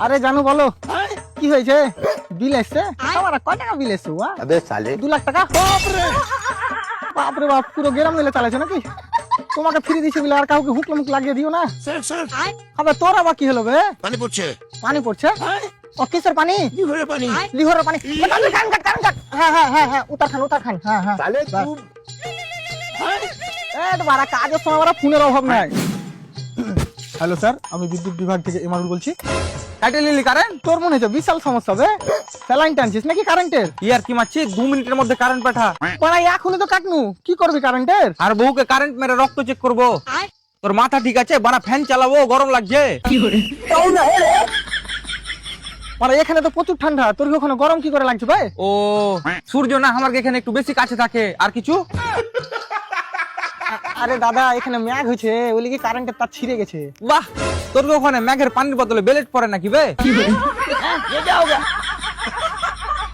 আরে জানু বলো কি হয়েছে? বিল এসছে? আমার কয় টাকা বিল এসছে? 2 লাখ টাকা। বাপরে বাপ, পুরো গ্রাম মিলে চালাইছো নাকি? তোমাকে ফ্রি দিছি বলে আর কাউকে হুক মুখ লাগিয়ে দিও না। আবার তোর আবার কি হলো বে? পানি পড়ছে। পানি পড়ছে? ও কিসের পানি? লিভারের পানি। লিভারের পানি। হ্যাঁ হ্যাঁ হ্যাঁ হ্যাঁ, উতার খান। হ্যাঁ হ্যাঁ। তোমার কাজের সময় আমার ফোনের অভাব নাই। হ্যালো স্যার, আমি বিদ্যুৎ বিভাগ থেকে ইমারুল বলছি। কাটে নিলি কারেন্ট? তোর মনে হচ্ছে বিশাল সমস্যা বে। স্যালাইন টানছিস নাকি কারেন্টের? ইয়ার কি মারছি? 2 মিনিটের মধ্যে কারেন্ট পাঠা। পড়াই এখনই তো কাটনু, কি করবি কারেন্টের? আর বউকে কারেন্ট মেরে রক্ত চেক করবো। তোর মাথা ঠিক আছে? বানা ফ্যান চালাবো, গরম লাগছে। মানে এখানে তো প্রচুর ঠান্ডা, তোর কি ওখানে গরম কি করে লাগছে ভাই? ও সূর্য না আমার এখানে একটু বেশি কাছে থাকে। আর কিছু? আরে দাদা, এখানে ম্যাগ হয়েছে, ওই লিগে কারেন্টের তার ছিঁড়ে গেছে। বাহ, তোর কি ওখানে ম্যাগের পানির বদলে বেলেট পড়ে নাকি বে?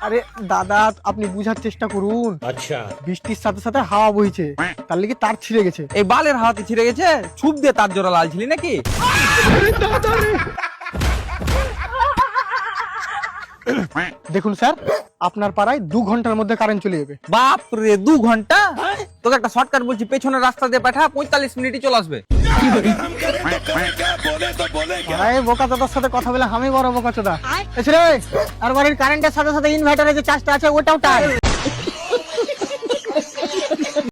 আরে দাদা, আপনি বুঝার চেষ্টা করুন। আচ্ছা। বৃষ্টির সাথে সাথে হাওয়া বইছে, তার লিগে তার ছিঁড়ে গেছে। এই বালের হাওয়াতে ছিঁড়ে গেছে? ছুপ দিয়ে তার জোড়া লালছিলি নাকি? দেখুন স্যার, আপনার পাড়ায় 2 ঘন্টার মধ্যে কারেন্ট চলে যাবে। বাপ রে, 2 ঘন্টা? তোকে একটা শর্টকাট বলছি, পেছনের রাস্তা দিয়ে পাঠা, 45 মিনিটই চলে আসবে। আরে বোকা দাদার সাথে কথা বলে আমি বড় বোকা চোদা। এছাড়া আর বাড়ির কারেন্টের সাথে সাথে ইনভার্টারে যে চার্জটা আছে ওটাও টাই।